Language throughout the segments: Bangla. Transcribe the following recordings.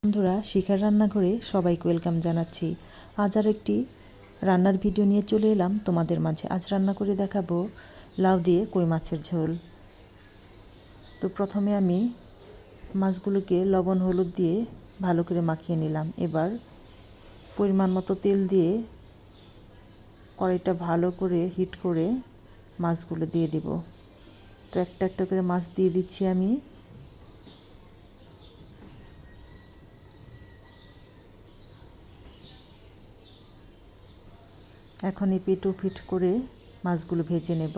বন্ধুরা, শিখার রান্নাঘরে সবাইকে ওয়েলকাম জানাচ্ছি। আজ আর একটি রান্নার ভিডিও নিয়ে চলে এলাম তোমাদের মাঝে। আজ রান্না করে দেখাবো লাউ দিয়ে কই মাছের ঝোল। তো প্রথমে আমি মাছগুলোকে লবণ হলুদ দিয়ে ভালো করে মাখিয়ে নিলাম। এবার পরিমাণ মতো তেল দিয়ে কড়াইটা ভালো করে হিট করে মাছগুলো দিয়ে দিব। তো একটা একটা করে মাছ দিয়ে দিচ্ছি আমি। এখন এপিট ওপিট করে মাছগুলো ভেজে নেব।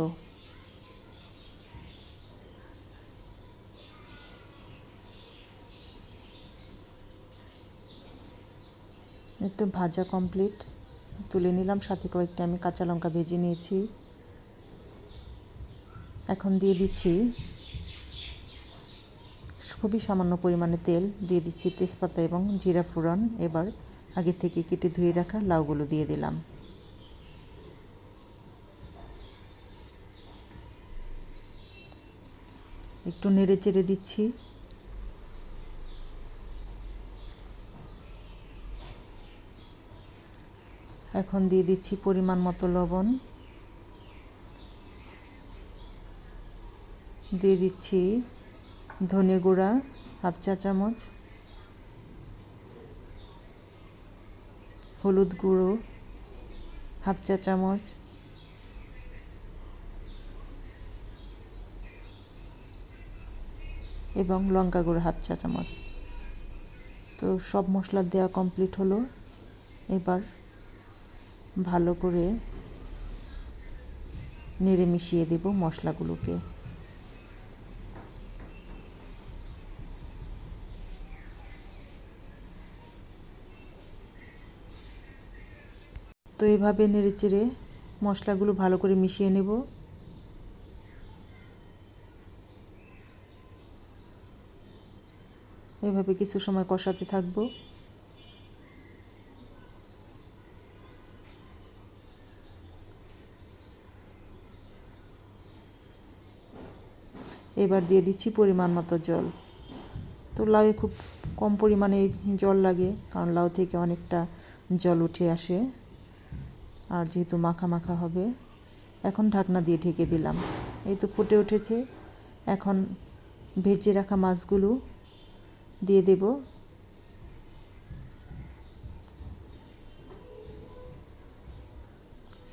এই তো ভাজা কমপ্লিট, তুলে নিলাম। সাথে কয়েকটা আমি কাঁচা লঙ্কা ভেজে নিয়েছি। এখন দিয়ে দিচ্ছি খুবই সামান্য পরিমাণে তেল, দিয়ে দিচ্ছি তেজপাতা এবং জিরা ফোড়ন। এবার আগে থেকে কেটে ধুয়ে রাখা লাউগুলো দিয়ে দিলাম। একটু নেড়ে চেড়ে দিচ্ছি। এখন দিয়ে দিচ্ছি পরিমাণ মতো লবণ, দিয়ে দিচ্ছি ধনে গুঁড়া হাফ চা চামচ, হলুদ গুঁড়ো হাফ চা চামচ, এবং লঙ্কা গুঁড়ো হাফ চা চামচ। তো সব মশলা দেওয়া কমপ্লিট হলো। এবার ভালো করে নেড়ে মিশিয়ে দেব মশলাগুলোকে। তো এভাবে নেড়ে চেড়ে মশলাগুলো ভালো করে মিশিয়ে নেব। এভাবে কিছু সময় কষাতে থাকবো। এবার দিয়ে দিচ্ছি পরিমাণ মতো জল। তো লাউয়ে খুব কম পরিমাণে জল লাগে, কারণ লাউ থেকে অনেকটা জল উঠে আসে, আর যেহেতু মাখা মাখা হবে। এখন ঢাকনা দিয়ে ঢেকে দিলাম। এই তো ফুটে উঠেছে। এখন ভেজে রাখা মাছগুলো দিয়ে দেব।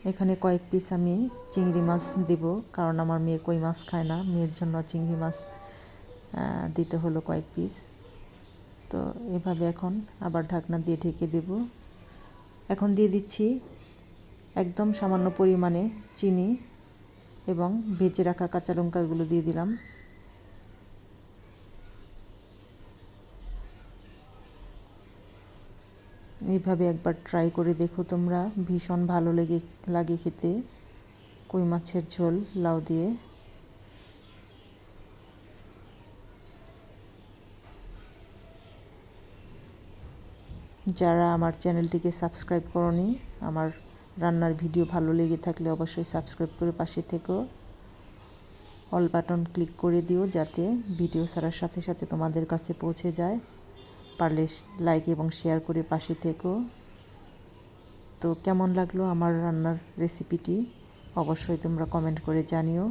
এখানে কয়েক পিস আমি চিংড়ি মাছ দেব, কারণ আমার মেয়ে কই মাছ খায় না। মেয়ের জন্য চিংড়ি মাছ দিতে হলো কয়েক পিস। তো এভাবে এখন আবার ঢাকনা দিয়ে ঢেকে দেব। এখন দিয়ে দিচ্ছি একদম সামান্য পরিমাণে চিনি এবং ভেজে রাখা কাঁচা লঙ্কাগুলো দিয়ে দিলাম। এইভাবে একবার ট্রাই করে দেখো তোমরা, ভীষণ ভালো লাগে খেতে কই মাছের ঝোল লাউ দিয়ে। যারা আমার চ্যানেলটিকে সাবস্ক্রাইব করোনি, আমার রান্নার ভিডিও ভালো লেগে থাকলে অবশ্যই সাবস্ক্রাইব করে পাশে থেকো। অল বাটন ক্লিক করে দিও, যাতে ভিডিও ছাড়ার সাথে সাথে তোমাদের কাছে পৌঁছে যায়। পারলে লাইক এবং শেয়ার করে পাশে থেকো। তো কেমন লাগলো আমার রান্নার রেসিপিটি অবশ্যই তোমরা কমেন্ট করে জানিও।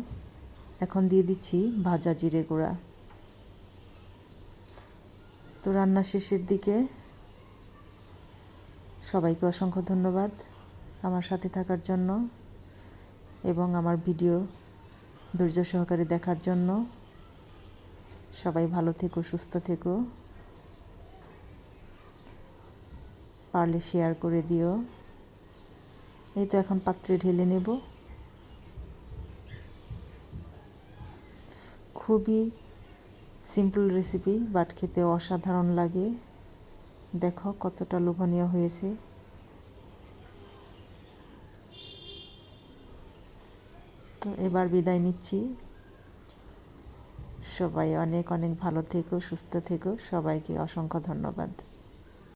এখন দিয়ে দিচ্ছি ভাজা জিরে গুঁড়া। তো রান্না শেষের দিকে। সবাইকে অসংখ্য ধন্যবাদ আমার সাথে থাকার জন্য এবং আমার ভিডিও ধৈর্য সহকারে দেখার জন্য। সবাই ভালো থেকো, সুস্থ থেকো। পারলে শেয়ার করে দিও। এই তো এখন পাত্রে ঢেলে নেব। খুবই সিম্পল রেসিপি, বাট খেতে অসাধারণ লাগে। দেখো কতটা লোভনীয় হয়েছে। তো এবার বিদায় নিচ্ছি। সবাই অনেক অনেক ভালো থেকো, সুস্থ থেকো। সবাইকে অসংখ্য ধন্যবাদ।